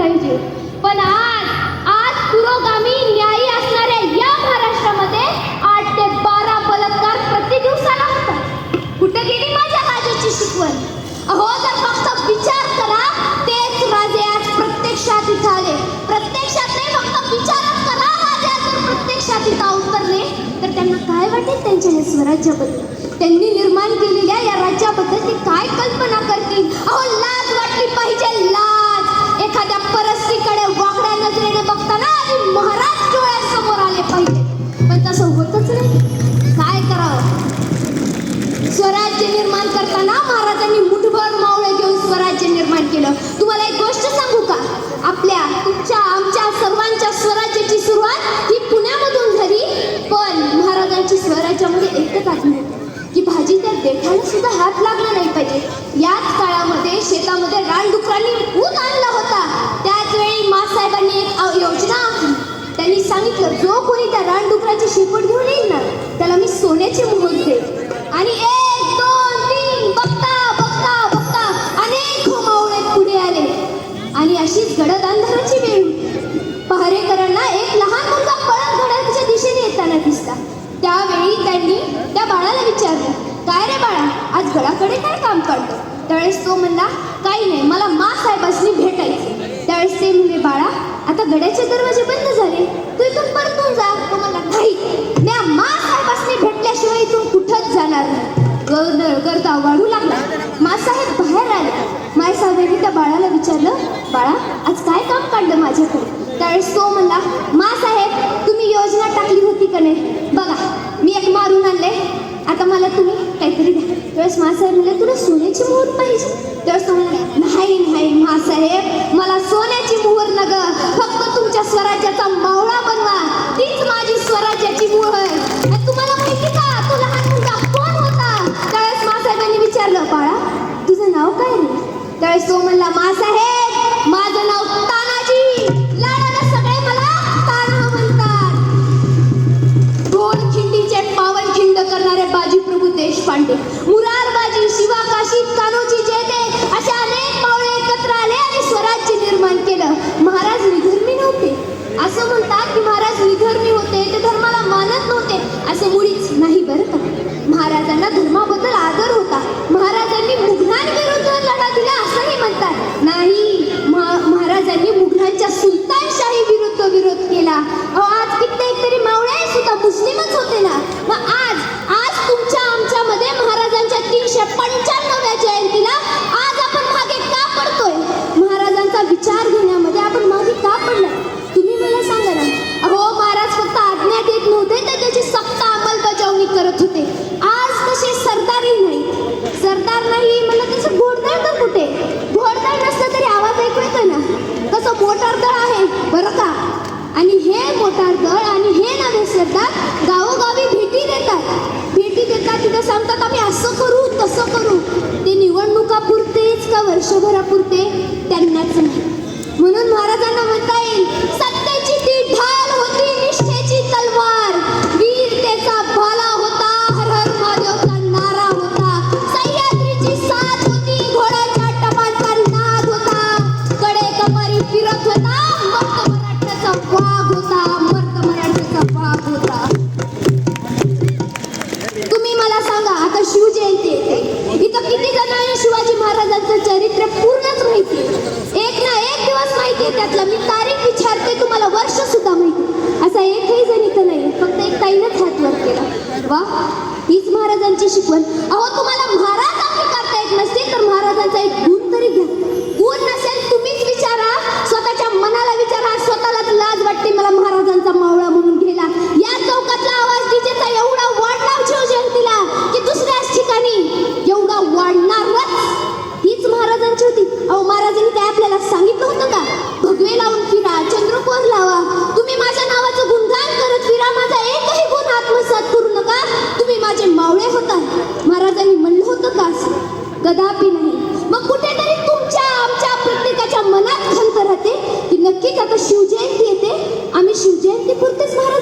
पाहिजे. पण आज पुरोगामी न्यायी असणाऱ्या या महाराष्ट्रामध्ये 8 ते 12 बलात्कार प्रति दिवसाला होतात. कुठे गेली माझ्या राजाची शिकवण? अहो, जर फक्त विचार करा, तेच राजे आज प्रत्यक्षात इथं आले. प्रत्यक्षात नाही, फक्त विचारच करा. राजे जर प्रत्यक्षात इथं उतरले तर त्यांना काय वाटेल त्यांच्या या स्वराज्याबद्दल, त्यांनी निर्माण केलेल्या या राज्याबद्दल ते काय कल्पना करतील? अहो, लाज वाटली पाहिजे, लाज. एखाद्या परस्त्रीकडे वाकड्या नजरेने बघताना आधी महाराज डोळ्यासमोर आले पाहिजे. पण तसं होतच नाही. काय करावं? स्वराज्य निर्माण करताना महाराजांनी मुठभर मावळे घेऊन स्वराज्य निर्माण केलं. तुम्हाला एक गोष्ट सांगू का? आपल्या, तुमच्या, आमच्या सर्वांच्या स्वराज्याची सुरुवात ही पुण्यामधून झाली. पण महाराजांची स्वराज्यामध्ये एकच आज्ञा होती की भाजी त्या देठाला सुद्धा हात लागला नाही पाहिजे. याच काळामध्ये शेतामध्ये रानडुकरांनी ऊत आणला होता. त्याच वेळी मासाहेबांनी एक योजना आखली. त्यांनी सांगितलं, जो कोणी त्या रानडुकराची शेपूट घेऊन येईल ना, त्याला मी सोन्याची मोहर देईन. आणि 1, 2, 3 बघता बघता बघता अनेक मावळे पुढे आले. आणि अशीच गडद अंधाराची वेळ होती. पहारेकरांना एक लहान मुलगा पळत घड्याळाच्या दिशेने येताना दिसला. त्यावेळी त्यांनी त्या बाळाला विचारलं, काय रे बाळा, आज गडाकडे काय काम काढतो? त्यावेळेस तो म्हणला, काही नाही, मला मासाहेबांनी भेटायचे. त्यावेळेस ते म्हणले, बाळा, आता गड्याचे दरवाजे बंद झाले, तू इथून परतून जा. तो म्हणला, नाही, मी मासाहेबांनी भेटल्याशिवाय इथून कुठंच जाणार नाही. गर्दा वाढू लागला. मासाहेब बाहेर आले. मासाहेबांनी त्या बाळाला विचारलं, बाळा, आज काय काम काढलं माझ्याकडे? त्यावेळेस तो म्हणला, मासाहेब, तुम्ही योजना टाकली होती का नाही? बघा, मी एक मारून आणले, आता मला तुम्ही काहीतरी द्या. त्यावेळेस मासाहेब म्हणले, तुला सोन्याची मोहर पाहिजे? त्यावेळेस तो म्हणला, नाही नाही मासाहेब, मला सोन्याची मोहर नग, फक्त तुमच्या स्वराज्याचा मावळा बनवा, तीच माझी स्वराज्याची मोहर. तुम्हाला माहिती का तो लहान मुलगा कोण होता? त्यावेळेस मासाहेबांनी विचारलं, बाळा, तुझं नाव काय रे? त्यावेळेस तो म्हणला, मासाहेब, माझं नाव तानाजी. लाडाला सगळे मला ताना म्हणतात. दोन खिंडीचे पावनखिंड करणारे बाजीप्रभू देशपांडे, मुरारबाजी, शिवा काशी, कान्होजी जेते अशा अनेक मावळे एकत्र आले आणि स्वराज्य निर्माण केलं. महाराज विधर्मी नव्हते. असं म्हणतात की महाराज विधर्मी होते, ते धर्माला मानत नव्हते. असं मुळीच नाही बरं का. महाराजांना धर्माबद्दल आदर होता. महाराजांनी मुघलांविरुद्ध लढा दिला असंही म्हणतात. नाही, महाराजांनी मुघलांच्या सुलतानशाही विरुद्ध विरोध केला. आज कित्येक तरी मावळे सुद्धा मुस्लिमच होते ना. मग आज तुमच्या आमच्यामध्ये महाराजांच्या 395व्या जयंतीला आज आपण मागे का पडतोय? महाराजांचा विचार घेण्यामध्ये आपण मागे का पडलो? तुम्ही मला सांगा ना. अहो, महाराज फक्त आज्ञा देत नव्हते, तर त्याची सक्त अंमलबजावणी करत होते. आज तसे सरदारही नाही. सरदार नाही म्हणलं तसं घोडदळ तर कुठे? घोडदळ नसलं तरी आवाज ऐकू येतो ना. तसं मोटारदळ आहे बरं का. आणि हे मोटारदळ आणि हे नवे सरदार गावोगावी भेटी देतात, तिथं सांगतात आम्ही असं करू तसं करू. ते निवडणुकापुरतेच का वर्षभरापुरते त्यांनाच नाही. म्हणून महाराजांना म्हणता येईल, सत्तेची ती ढाल होती, निष्ठेची तलवार, वीरतेचा भाला होता, हर हर महादेवचा नारा होता, सह्याद्रीची साथ होती, घोड्याच्या टपांचा नाद होता, कडे कपारी फिरत होता, मर्द मराठ्याचा वाघ होता, मर्द मराठ्याचा वाघ होता. तुम्ही मला सांगा, आता शिवजयंती येते, इथं किती जणांना शिवाजी महाराजांचं चरित्र पूर्णच माहिती? एक ना एक दिवस माहिती आहे त्यातलं. मी तारीख विचारते, तुम्हाला वर्ष सुद्धा माहिती. असा एकही जण इथं नाही, फक्त एक ताईनंच हात वर केला. वा, हीच महाराजांची शिकवण. अहो, तुम्हाला महाराज अंगीकारता येत नसतील तर महाराजांचा एक गुण तरी घ्या. गुण नसेल तुम्हीच विचारा, स्वतःच्या मनाला विचारा. स्वतःलाच लाज वाटते मला महाराजांचा मावळा म्हणून घ्यायला. या चौकातला आवाज डीजेचा एवढा वाढला शिवजयंतीला की दुसऱ्याच ठिकाणी एवढा वाढणारच. हीच महाराजांची होती. अहो, महाराजांनी काय आपल्याला सांगितलं होतं का? भगवे लावून फिरा, चंद्रकोर लावा, तुम्ही माझ्या नावाचं गुणगान करत फिरा, माझा एकही गुण आत्मसात करू नका, तुम्ही माझे मावळे होता. महाराजांनी म्हणलं होतं का? कदापि नाही. मग कुठेतरी तुमच्या आमच्या प्रत्येकाच्या मनात खंत राहते की नक्कीच आता शिवजयंती येते, आम्ही शिवजयंती पुरतेच महाराज